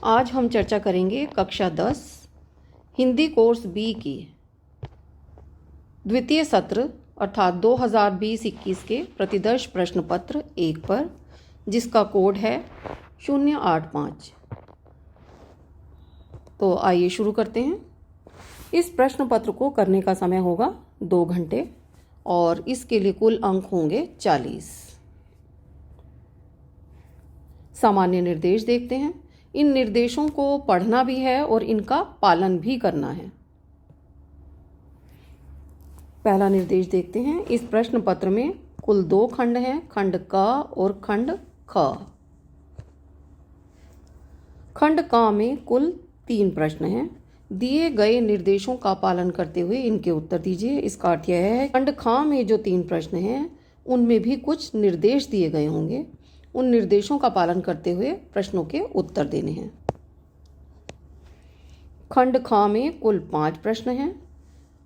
आज हम चर्चा करेंगे कक्षा 10 हिंदी कोर्स बी की द्वितीय सत्र अर्थात 2020-21 के प्रतिदर्श प्रश्न पत्र 1 पर, जिसका कोड है 085। तो आइए शुरू करते हैं। इस प्रश्न पत्र को करने का समय होगा 2 घंटे और इसके लिए कुल अंक होंगे 40। सामान्य निर्देश देखते हैं। इन निर्देशों को पढ़ना भी है और इनका पालन भी करना है। पहला निर्देश देखते हैं। इस प्रश्न पत्र में कुल 2 खंड हैं, खंड क और खंड ख। खंड क में कुल 3 प्रश्न हैं। दिए गए निर्देशों का पालन करते हुए इनके उत्तर दीजिए। इसका अर्थ यह है खंड ख में जो 3 प्रश्न हैं उनमें भी कुछ निर्देश दिए गए होंगे। उन निर्देशों का पालन करते हुए प्रश्नों के उत्तर देने हैं। खंड ख में कुल 5 प्रश्न हैं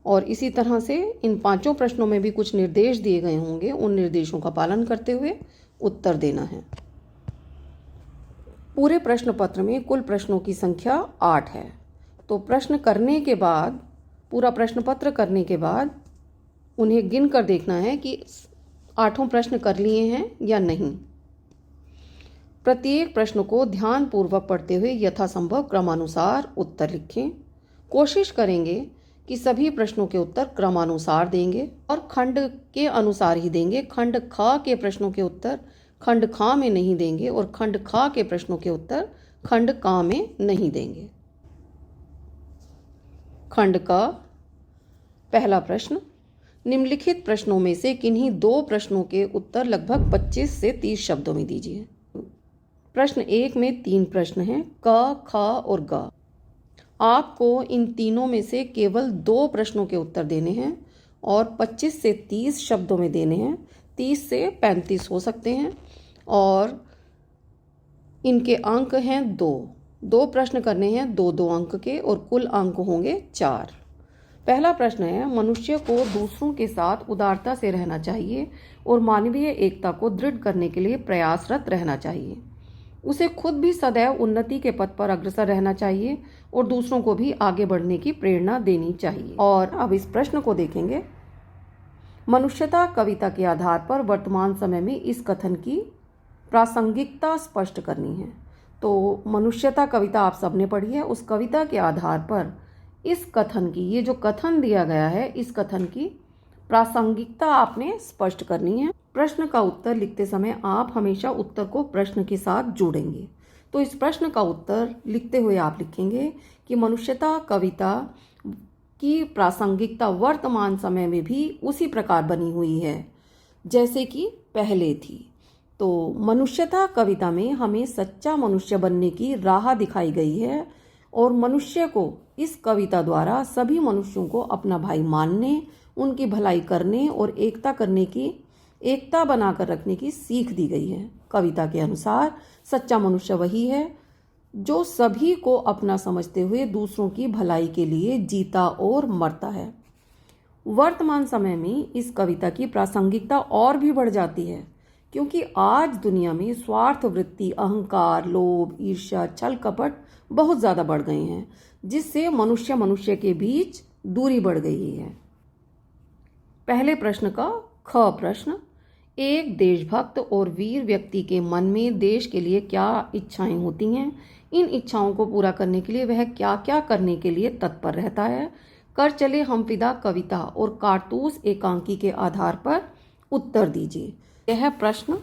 और इसी तरह से इन 5 प्रश्नों में भी कुछ निर्देश दिए गए होंगे। उन निर्देशों का पालन करते हुए उत्तर देना है। पूरे प्रश्न पत्र में कुल प्रश्नों की संख्या 8 है। तो प्रश्न करने के बाद, पूरा प्रश्न पत्र करने के बाद उन्हें गिन कर देखना है कि 8 प्रश्न कर लिए हैं या नहीं। प्रत्येक प्रश्न को ध्यानपूर्वक पढ़ते हुए यथासंभव क्रमानुसार उत्तर लिखें। कोशिश करेंगे कि सभी प्रश्नों के उत्तर क्रमानुसार देंगे और खंड के अनुसार ही देंगे। खंड ख के प्रश्नों के उत्तर खंड ख में नहीं देंगे और खंड ख के प्रश्नों के उत्तर खंड क में नहीं देंगे। खंड क पहला प्रश्न, निम्नलिखित प्रश्नों में से किन्हीं 2 प्रश्नों के उत्तर लगभग 25 से 30 शब्दों में दीजिए। प्रश्न 1 में 3 प्रश्न हैं, क, ख और ग। आपको इन तीनों में से केवल 2 प्रश्नों के उत्तर देने हैं और 25 से 30 शब्दों में देने हैं। 30 से 35 हो सकते हैं और इनके अंक हैं 2 प्रश्न करने हैं 2-2 अंक के और कुल अंक होंगे 4। पहला प्रश्न है, मनुष्य को दूसरों के साथ उदारता से रहना चाहिए और मानवीय एकता को दृढ़ करने के लिए प्रयासरत रहना चाहिए। उसे खुद भी सदैव उन्नति के पथ पर अग्रसर रहना चाहिए और दूसरों को भी आगे बढ़ने की प्रेरणा देनी चाहिए। और अब इस प्रश्न को देखेंगे। मनुष्यता कविता के आधार पर वर्तमान समय में इस कथन की प्रासंगिकता स्पष्ट करनी है। तो मनुष्यता कविता आप सबने पढ़ी है। उस कविता के आधार पर इस कथन की, ये जो कथन दिया गया है, इस कथन की प्रासंगिकता आपने स्पष्ट करनी है। प्रश्न का उत्तर लिखते समय आप हमेशा उत्तर को प्रश्न के साथ जोड़ेंगे। तो इस प्रश्न का उत्तर लिखते हुए आप लिखेंगे कि मनुष्यता कविता की प्रासंगिकता वर्तमान समय में भी उसी प्रकार बनी हुई है जैसे कि पहले थी। तो मनुष्यता कविता में हमें सच्चा मनुष्य बनने की राह दिखाई गई है और मनुष्य को इस कविता द्वारा सभी मनुष्यों को अपना भाई मानने, उनकी भलाई करने और एकता बनाकर रखने की सीख दी गई है। कविता के अनुसार सच्चा मनुष्य वही है जो सभी को अपना समझते हुए दूसरों की भलाई के लिए जीता और मरता है। वर्तमान समय में इस कविता की प्रासंगिकता और भी बढ़ जाती है क्योंकि आज दुनिया में स्वार्थ वृत्ति, अहंकार, लोभ, ईर्ष्या, छल कपट बहुत ज़्यादा बढ़ गए हैं, जिससे मनुष्य के बीच दूरी बढ़ गई है। पहले प्रश्न का ख प्रश्न, एक देशभक्त और वीर व्यक्ति के मन में देश के लिए क्या इच्छाएं होती हैं? इन इच्छाओं को पूरा करने के लिए वह क्या क्या करने के लिए तत्पर रहता है? कर चले हम फिदा कविता और कारतूस एकांकी के आधार पर उत्तर दीजिए। यह प्रश्न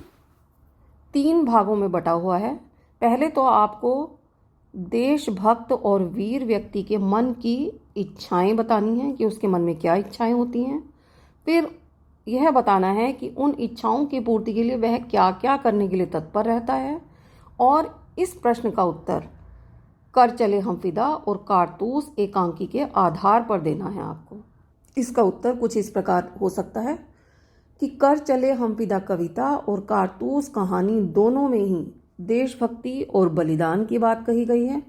3 भागों में बटा हुआ है। पहले तो आपको देशभक्त और वीर व्यक्ति के मन की इच्छाएं बतानी हैं कि उसके मन में क्या इच्छाएं होती हैं। फिर यह बताना है कि उन इच्छाओं की पूर्ति के लिए वह क्या क्या करने के लिए तत्पर रहता है। और इस प्रश्न का उत्तर कर चले हम फिदा और कारतूस एकांकी के आधार पर देना है आपको। इसका उत्तर कुछ इस प्रकार हो सकता है कि कर चले हम फिदा कविता और कारतूस कहानी दोनों में ही देशभक्ति और बलिदान की बात कही गई है।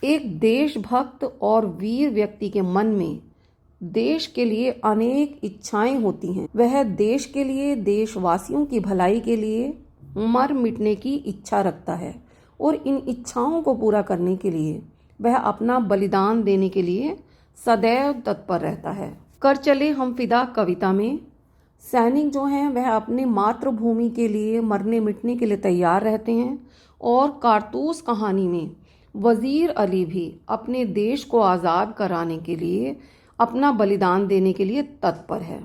एक देशभक्त और वीर व्यक्ति के मन में देश के लिए अनेक इच्छाएं होती हैं। वह देश के लिए, देशवासियों की भलाई के लिए मर मिटने की इच्छा रखता है और इन इच्छाओं को पूरा करने के लिए वह अपना बलिदान देने के लिए सदैव तत्पर रहता है। कर चले हम फिदा कविता में सैनिक जो हैं वह अपनी मातृभूमि के लिए मरने मिटने के लिए तैयार रहते हैं, और कारतूस कहानी में वजीर अली भी अपने देश को आज़ाद कराने के लिए अपना बलिदान देने के लिए तत्पर है।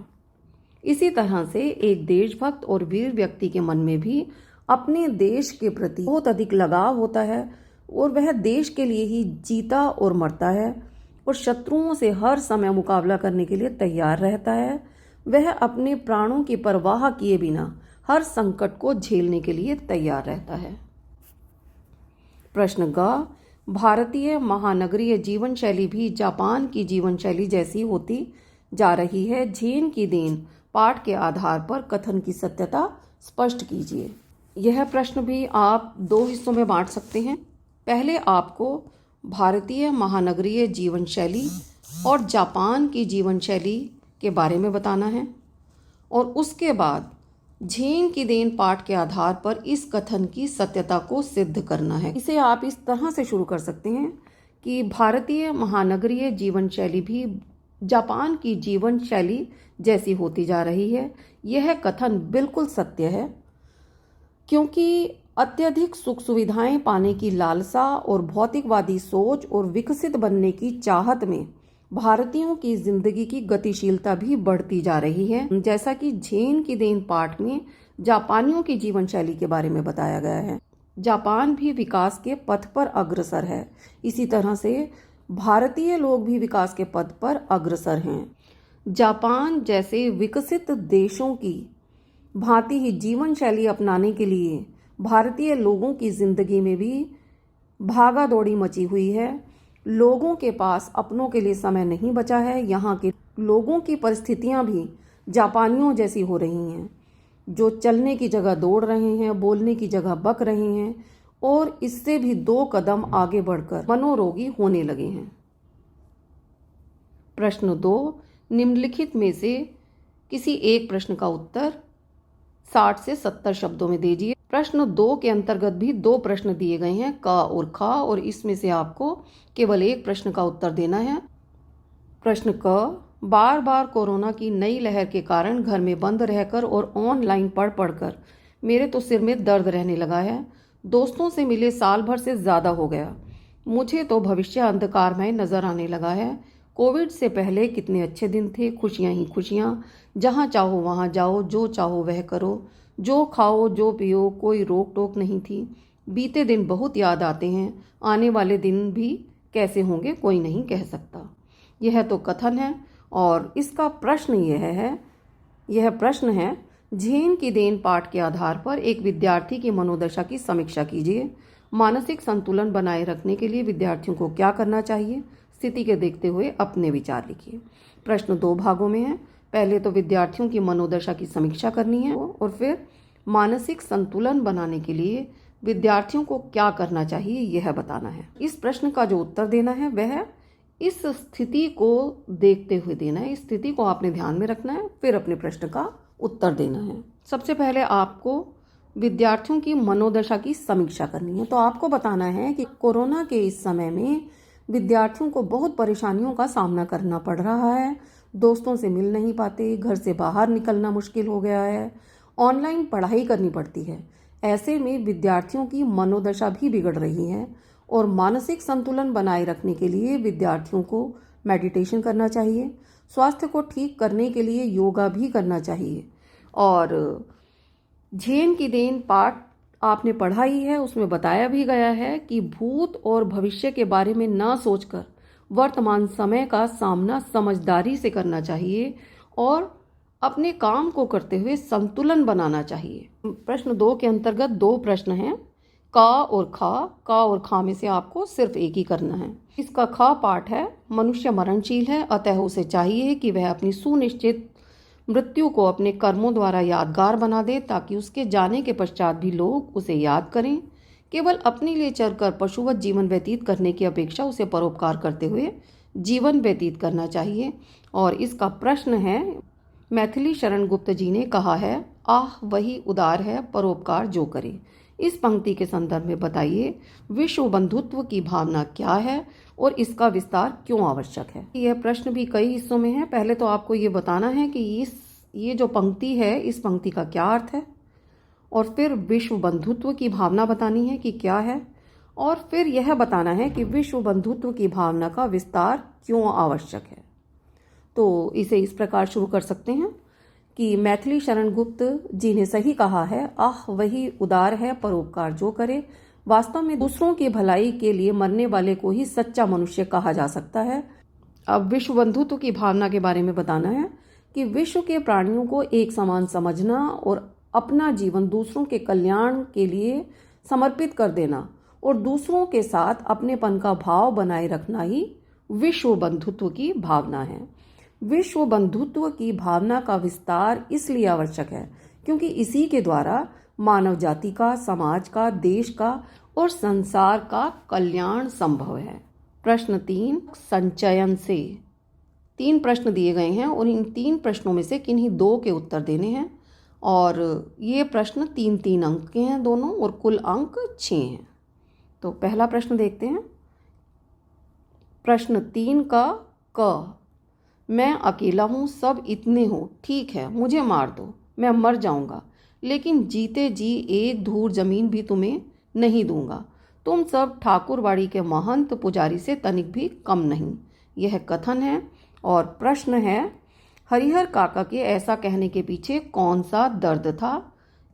इसी तरह से एक देशभक्त और वीर व्यक्ति के मन में भी अपने देश के प्रति बहुत अधिक लगाव होता है, और वह देश के लिए ही जीता और मरता है, और शत्रुओं से हर समय मुकाबला करने के लिए तैयार रहता है। वह अपने प्राणों की परवाह किए बिना हर संकट को झेलने के लिए तैयार रहता है। प्रश्न ग, भारतीय महानगरीय जीवन शैली भी जापान की जीवन शैली जैसी होती जा रही है। झेन की देन पाठ के आधार पर कथन की सत्यता स्पष्ट कीजिए। यह प्रश्न भी आप दो हिस्सों में बांट सकते हैं। पहले आपको भारतीय महानगरीय जीवन शैली और जापान की जीवन शैली के बारे में बताना है, और उसके बाद झेन की देन पाठ के आधार पर इस कथन की सत्यता को सिद्ध करना है। इसे आप इस तरह से शुरू कर सकते हैं कि भारतीय महानगरीय जीवन शैली भी जापान की जीवन शैली जैसी होती जा रही है। यह कथन बिल्कुल सत्य है, क्योंकि अत्यधिक सुख सुविधाएं पाने की लालसा और भौतिकवादी सोच और विकसित बनने की चाहत में भारतीयों की जिंदगी की गतिशीलता भी बढ़ती जा रही है। जैसा कि झेन की देन पाठ में जापानियों की जीवन शैली के बारे में बताया गया है। जापान भी विकास के पथ पर अग्रसर है, इसी तरह से भारतीय लोग भी विकास के पथ पर अग्रसर हैं। जापान जैसे विकसित देशों की भांति ही जीवन शैली अपनाने के लिए भारतीय लोगों की जिंदगी में भी भागा दौड़ी मची हुई है। लोगों के पास अपनों के लिए समय नहीं बचा है। यहाँ के लोगों की परिस्थितियाँ भी जापानियों जैसी हो रही हैं, जो चलने की जगह दौड़ रहे हैं, बोलने की जगह बक रहे हैं, और इससे भी 2 कदम आगे बढ़कर मनोरोगी होने लगे हैं। प्रश्न 2, निम्नलिखित में से किसी एक प्रश्न का उत्तर 60 से 70 शब्दों में दीजिए। प्रश्न 2 के अंतर्गत भी 2 प्रश्न दिए गए हैं, क और ख, और इसमें से आपको केवल एक प्रश्न का उत्तर देना है। प्रश्न क, बार बार कोरोना की नई लहर के कारण घर में बंद रहकर और ऑनलाइन पढ़कर मेरे तो सिर में दर्द रहने लगा है। दोस्तों से मिले साल भर से ज़्यादा हो गया। मुझे तो भविष्य अंधकारमय नजर आने लगा है। कोविड से पहले कितने अच्छे दिन थे, खुशियाँ ही खुशियाँ, जहाँ चाहो वहाँ जाओ, जो चाहो वह करो, जो खाओ जो पियो, कोई रोक टोक नहीं थी। बीते दिन बहुत याद आते हैं, आने वाले दिन भी कैसे होंगे कोई नहीं कह सकता। यह तो कथन है, और इसका प्रश्न यह प्रश्न है, झेन की देन पाठ के आधार पर एक विद्यार्थी की मनोदशा की समीक्षा कीजिए। मानसिक संतुलन बनाए रखने के लिए विद्यार्थियों को क्या करना चाहिए? स्थिति के देखते हुए अपने विचार लिखिए। प्रश्न 2 भागों में है। पहले तो विद्यार्थियों की मनोदशा की समीक्षा करनी है, और फिर मानसिक संतुलन बनाने के लिए विद्यार्थियों को क्या करना चाहिए यह बताना है। इस प्रश्न का जो उत्तर देना है वह इस स्थिति को देखते हुए देना है। इस स्थिति को आपने ध्यान में रखना है, फिर अपने प्रश्न का उत्तर देना है। सबसे पहले आपको विद्यार्थियों की मनोदशा की समीक्षा करनी है। तो आपको बताना है कि कोरोना के इस समय में विद्यार्थियों को बहुत परेशानियों का सामना करना पड़ रहा है। दोस्तों से मिल नहीं पाते, घर से बाहर निकलना मुश्किल हो गया है, ऑनलाइन पढ़ाई करनी पड़ती है। ऐसे में विद्यार्थियों की मनोदशा भी बिगड़ रही है, और मानसिक संतुलन बनाए रखने के लिए विद्यार्थियों को मेडिटेशन करना चाहिए। स्वास्थ्य को ठीक करने के लिए योगा भी करना चाहिए। और झेन की देन पाठ आपने पढ़ा ही है, उसमें बताया भी गया है कि भूत और भविष्य के बारे में ना सोचकर वर्तमान समय का सामना समझदारी से करना चाहिए, और अपने काम को करते हुए संतुलन बनाना चाहिए। प्रश्न 2 के अंतर्गत 2 प्रश्न हैं, का और खा। का और खा में से आपको सिर्फ एक ही करना है। इसका खा पाठ है, मनुष्य मरणशील है, अतः उसे चाहिए कि वह अपनी सुनिश्चित मृत्यु को अपने कर्मों द्वारा यादगार बना दे, ताकि उसके जाने के पश्चात भी लोग उसे याद करें। केवल अपने लिए चरकर पशुवत जीवन व्यतीत करने की अपेक्षा उसे परोपकार करते हुए जीवन व्यतीत करना चाहिए। और इसका प्रश्न है, मैथिली शरण गुप्त जी ने कहा है, आह वही उदार है परोपकार जो करे। इस पंक्ति के संदर्भ में बताइए विश्व बंधुत्व की भावना क्या है और इसका विस्तार क्यों आवश्यक है। यह प्रश्न भी कई हिस्सों में है। पहले तो आपको ये बताना है कि ये जो पंक्ति है इस पंक्ति का क्या अर्थ है, और फिर विश्व बंधुत्व की भावना बतानी है कि क्या है, और फिर यह बताना है कि विश्व बंधुत्व की भावना का विस्तार क्यों आवश्यक है। तो इसे इस प्रकार शुरू कर सकते हैं कि मैथिली शरण गुप्त जी ने सही कहा है, आह वही उदार है परोपकार जो करे। वास्तव में दूसरों की भलाई के लिए मरने वाले को ही सच्चा मनुष्य कहा जा सकता है। अब विश्व बंधुत्व की भावना के बारे में बताना है कि विश्व के प्राणियों को एक समान समझना और अपना जीवन दूसरों के कल्याण के लिए समर्पित कर देना और दूसरों के साथ अपनेपन का भाव बनाए रखना ही विश्व बंधुत्व की भावना है। विश्व बंधुत्व की भावना का विस्तार इसलिए आवश्यक है क्योंकि इसी के द्वारा मानव जाति का, समाज का, देश का और संसार का कल्याण संभव है। प्रश्न 3, संचयन से 3 प्रश्न दिए गए हैं और इन 3 प्रश्नों में से किन्हीं 2 के उत्तर देने हैं, और ये प्रश्न 3-3 अंक के हैं दोनों, और कुल अंक 6 हैं। तो पहला प्रश्न देखते हैं। प्रश्न 3 का क, मैं अकेला हूँ, सब इतने हो, ठीक है मुझे मार दो, मैं मर जाऊँगा, लेकिन जीते जी एक धूर जमीन भी तुम्हें नहीं दूंगा। तुम सब ठाकुरवाड़ी के महंत पुजारी से तनिक भी कम नहीं। यह कथन है। और प्रश्न है, हरिहर काका के ऐसा कहने के पीछे कौन सा दर्द था?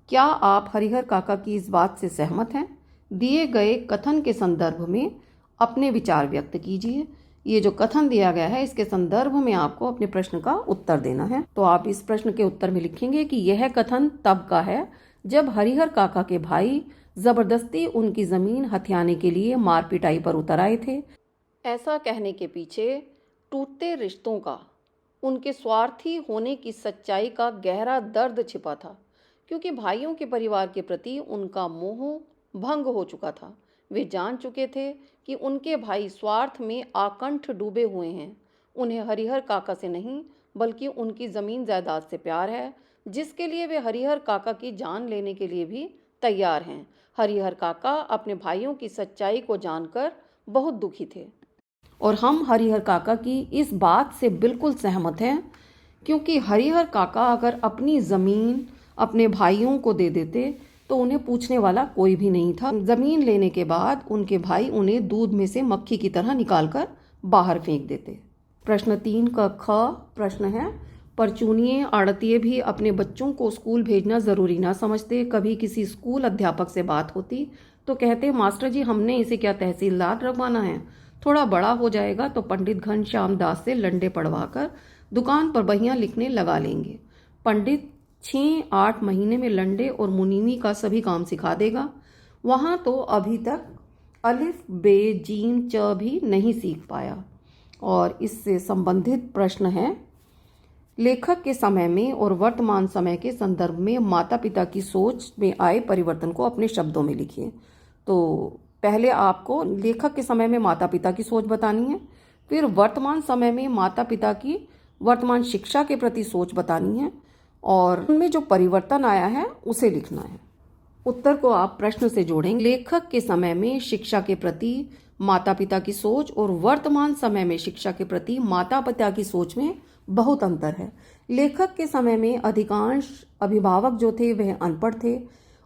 क्या आप हरिहर काका की इस बात से सहमत हैं? दिए गए कथन के संदर्भ में अपने विचार व्यक्त कीजिए। ये जो कथन दिया गया है इसके संदर्भ में आपको अपने प्रश्न का उत्तर देना है। तो आप इस प्रश्न के उत्तर में लिखेंगे कि यह कथन तब का है जब हरिहर काका के भाई जबरदस्ती उनकी जमीन हथियाने के लिए मार पिटाई पर उतर आए थे। ऐसा कहने के पीछे टूटते रिश्तों का, उनके स्वार्थी होने की सच्चाई का गहरा दर्द छिपा था, क्योंकि भाइयों के परिवार के प्रति उनका मोह भंग हो चुका था। वे जान चुके थे कि उनके भाई स्वार्थ में आकंठ डूबे हुए हैं। उन्हें हरिहर काका से नहीं बल्कि उनकी ज़मीन जायदाद से प्यार है, जिसके लिए वे हरिहर काका की जान लेने के लिए भी तैयार हैं। हरिहर काका अपने भाइयों की सच्चाई को जानकर बहुत दुखी थे, और हम हरिहर काका की इस बात से बिल्कुल सहमत हैं, क्योंकि हरिहर काका अगर अपनी ज़मीन अपने भाइयों को दे देते तो उन्हें पूछने वाला कोई भी नहीं था। ज़मीन लेने के बाद उनके भाई उन्हें दूध में से मक्खी की तरह निकालकर बाहर फेंक देते। प्रश्न 3 का ख प्रश्न है, परचूनिये आड़तिये भी अपने बच्चों को स्कूल भेजना ज़रूरी ना समझते। कभी किसी स्कूल अध्यापक से बात होती तो कहते, मास्टर जी हमने इसे क्या तहसीलदार रखवाना है, थोड़ा बड़ा हो जाएगा तो पंडित घनश्याम दास से लंडे पढ़वा कर दुकान पर बहियां लिखने लगा लेंगे। पंडित 6-8 महीने में लंडे और मुनीमी का सभी काम सिखा देगा। वहाँ तो अभी तक अलिफ बे जीम च भी नहीं सीख पाया। और इससे संबंधित प्रश्न है, लेखक के समय में और वर्तमान समय के संदर्भ में माता पिता की सोच में आए परिवर्तन को अपने शब्दों में लिखिए। तो पहले आपको लेखक के समय में माता पिता की सोच बतानी है, फिर वर्तमान समय में माता पिता की वर्तमान शिक्षा के प्रति सोच बतानी है, और उनमें जो परिवर्तन आया है उसे लिखना है। उत्तर को आप प्रश्न से जोड़ेंगे। लेखक के समय में शिक्षा के प्रति माता पिता की सोच और वर्तमान समय में शिक्षा के प्रति माता पिता की सोच में बहुत अंतर है। लेखक के समय में अधिकांश अभिभावक जो थे वह अनपढ़ थे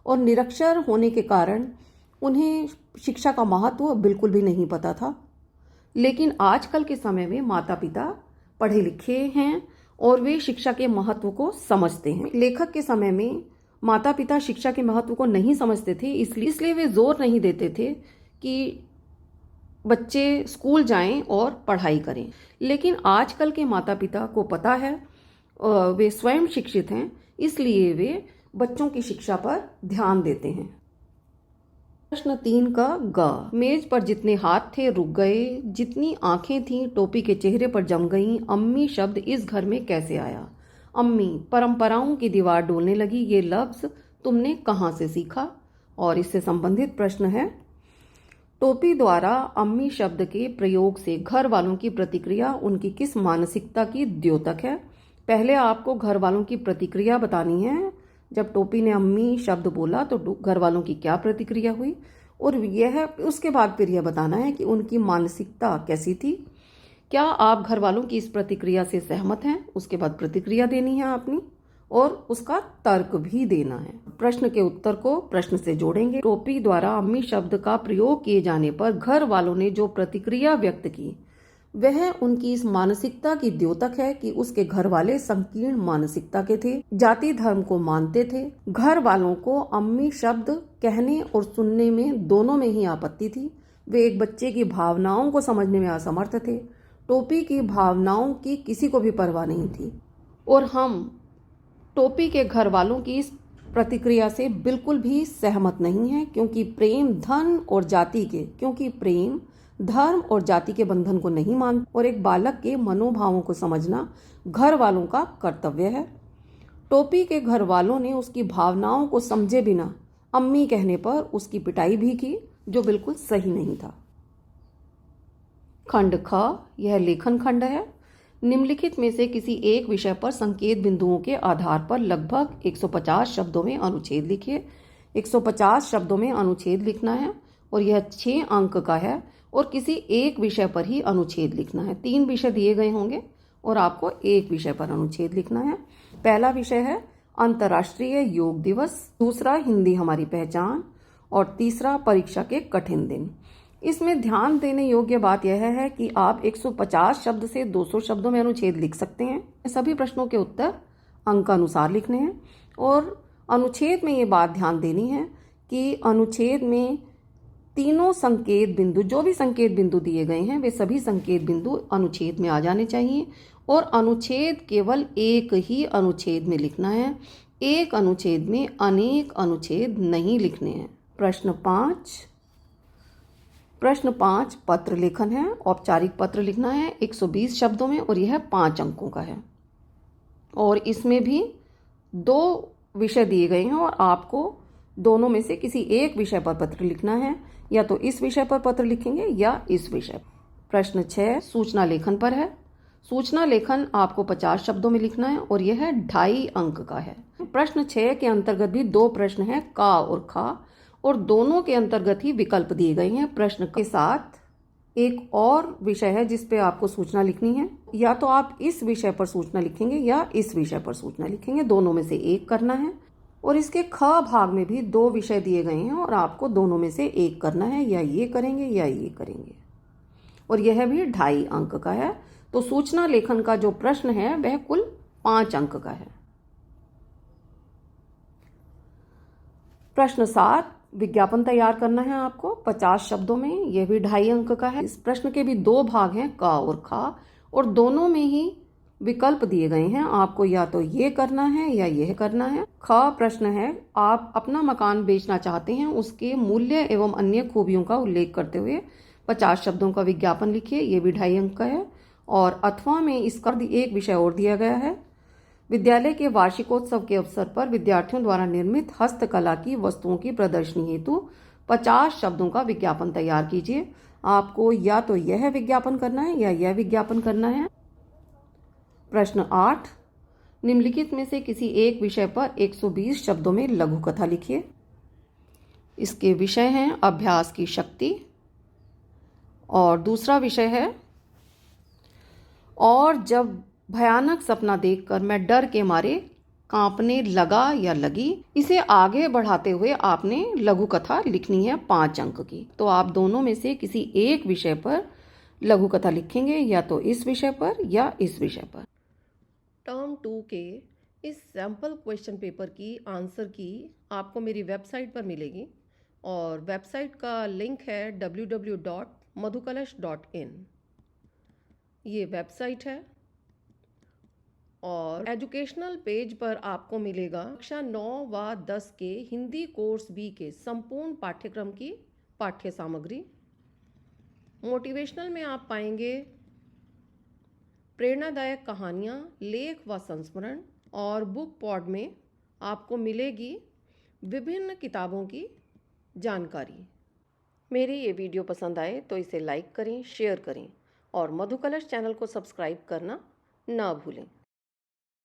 और निरक्षर होने के कारण उन्हें शिक्षा का महत्व बिल्कुल भी नहीं पता था। लेकिन आजकल के समय में माता पिता पढ़े लिखे हैं और वे शिक्षा के महत्व को समझते हैं। लेखक के समय में माता पिता शिक्षा के महत्व को नहीं समझते थे, इसलिए वे जोर नहीं देते थे कि बच्चे स्कूल जाएं और पढ़ाई करें। लेकिन आजकल के माता पिता को पता है, वे स्वयं शिक्षित हैं, इसलिए वे बच्चों की शिक्षा पर ध्यान देते हैं। प्रश्न 3 का ग, मेज पर जितने हाथ थे रुक गए, जितनी आंखें थीं टोपी के चेहरे पर जम गईं। अम्मी शब्द इस घर में कैसे आया? अम्मी, परंपराओं की दीवार डोलने लगी, ये लफ्ज तुमने कहाँ से सीखा? और इससे संबंधित प्रश्न है, टोपी द्वारा अम्मी शब्द के प्रयोग से घर वालों की प्रतिक्रिया उनकी किस मानसिकता की द्योतक है? पहले आपको घर वालों की प्रतिक्रिया बतानी है, जब टोपी ने अम्मी शब्द बोला तो घर वालों की क्या प्रतिक्रिया हुई, और यह उसके बाद फिर यह बताना है कि उनकी मानसिकता कैसी थी। क्या आप घर वालों की इस प्रतिक्रिया से सहमत हैं? उसके बाद प्रतिक्रिया देनी है आपने और उसका तर्क भी देना है। प्रश्न के उत्तर को प्रश्न से जोड़ेंगे। टोपी द्वारा अम्मी शब्द का प्रयोग किए जाने पर घर वालों ने जो प्रतिक्रिया व्यक्त की वह उनकी इस मानसिकता की द्योतक है कि उसके घर वाले संकीर्ण मानसिकता के थे, जाति धर्म को मानते थे। घर वालों को अम्मी शब्द कहने और सुनने में दोनों में ही आपत्ति थी। वे एक बच्चे की भावनाओं को समझने में असमर्थ थे। टोपी की भावनाओं की किसी को भी परवाह नहीं थी और हम टोपी के घर वालों की इस प्रतिक्रिया से बिल्कुल भी सहमत नहीं हैं, क्योंकि प्रेम धर्म और जाति के बंधन को नहीं मानता और एक बालक के मनोभावों को समझना घर वालों का कर्तव्य है। टोपी के घर वालों ने उसकी भावनाओं को समझे बिना अम्मी कहने पर उसकी पिटाई भी की, जो बिल्कुल सही नहीं था। खंड ख, यह लेखन खंड है। निम्नलिखित में से किसी एक विषय पर संकेत बिंदुओं के आधार पर लगभग 150 शब्दों में अनुच्छेद लिखिए। 150 शब्दों में अनुच्छेद लिखना है और यह 6 अंक का है और किसी एक विषय पर ही अनुच्छेद लिखना है। 3 विषय दिए गए होंगे और आपको एक विषय पर अनुच्छेद लिखना है। पहला विषय है अंतर्राष्ट्रीय योग दिवस, दूसरा हिंदी हमारी पहचान और तीसरा परीक्षा के कठिन दिन। इसमें ध्यान देने योग्य बात यह है कि आप 150 शब्द से 200 शब्दों में अनुच्छेद लिख सकते हैं। सभी प्रश्नों के उत्तर अंक अनुसार लिखने हैं और अनुच्छेद में ये बात ध्यान देनी है कि अनुच्छेद में तीनों संकेत बिंदु, जो भी संकेत बिंदु दिए गए हैं वे सभी संकेत बिंदु अनुच्छेद में आ जाने चाहिए और अनुच्छेद केवल एक ही अनुच्छेद में लिखना है। एक अनुच्छेद में अनेक अनुच्छेद नहीं लिखने हैं। प्रश्न 5 पत्र लेखन है। औपचारिक पत्र लिखना है 120 शब्दों में और यह 5 अंकों का है और इसमें भी 2 विषय दिए गए हैं और आपको दोनों में से किसी एक विषय पर पत्र लिखना है, या तो इस विषय पर पत्र लिखेंगे या इस विषय। प्रश्न 6 सूचना लेखन पर है। सूचना लेखन आपको 50 शब्दों में लिखना है और यह 2.5 अंक का है। प्रश्न 6 के अंतर्गत भी 2 प्रश्न हैं, का और खा, और दोनों के अंतर्गत ही विकल्प दिए गए हैं। प्रश्न के साथ एक और विषय है जिस पे आपको सूचना लिखनी है, या तो आप इस विषय पर सूचना लिखेंगे या इस विषय पर सूचना लिखेंगे, दोनों में से एक करना है। और इसके ख भाग में भी 2 विषय दिए गए हैं और आपको दोनों में से एक करना है, या ये करेंगे या ये करेंगे, और यह भी 2.5 अंक का है। तो सूचना लेखन का जो प्रश्न है वह कुल 5 अंक का है। प्रश्न 7 विज्ञापन तैयार करना है आपको 50 शब्दों में, यह भी 2.5 अंक का है। इस प्रश्न के भी 2 भाग हैं, का और खा, और दोनों में ही विकल्प दिए गए हैं। आपको या तो ये करना है या यह करना है। ख प्रश्न है, आप अपना मकान बेचना चाहते हैं, उसके मूल्य एवं अन्य खूबियों का उल्लेख करते हुए 50 शब्दों का विज्ञापन लिखिए, ये भी 2.5 अंक का है। और अथवा में इसका एक विषय और दिया गया है, विद्यालय के वार्षिकोत्सव के अवसर पर विद्यार्थियों द्वारा निर्मित हस्तकला की वस्तुओं की प्रदर्शनी हेतु 50 शब्दों का विज्ञापन तैयार कीजिए। आपको या तो यह विज्ञापन करना है या यह विज्ञापन करना है। प्रश्न 8 निम्नलिखित में से किसी एक विषय पर 120 शब्दों में लघु कथा लिखिए। इसके विषय हैं अभ्यास की शक्ति, और दूसरा विषय है और जब भयानक सपना देखकर मैं डर के मारे कांपने लगा या लगी। इसे आगे बढ़ाते हुए आपने लघु कथा लिखनी है 5 अंक की। तो आप दोनों में से किसी एक विषय पर लघु कथा लिखेंगे, या तो इस विषय पर या इस विषय पर। टर्म 2 के इस सैम्पल क्वेश्चन पेपर की आंसर की आपको मेरी वेबसाइट पर मिलेगी और वेबसाइट का लिंक है www.madhukalash.in। ये वेबसाइट है और एजुकेशनल पेज पर आपको मिलेगा कक्षा 9 व 10 के हिंदी कोर्स बी के संपूर्ण पाठ्यक्रम की पाठ्य सामग्री। मोटिवेशनल में आप पाएंगे प्रेरणादायक कहानियाँ, लेख व संस्मरण, और बुक पॉड में आपको मिलेगी विभिन्न किताबों की जानकारी। मेरी ये वीडियो पसंद आए तो इसे लाइक करें, शेयर करें और मधुकलश चैनल को सब्सक्राइब करना ना भूलें।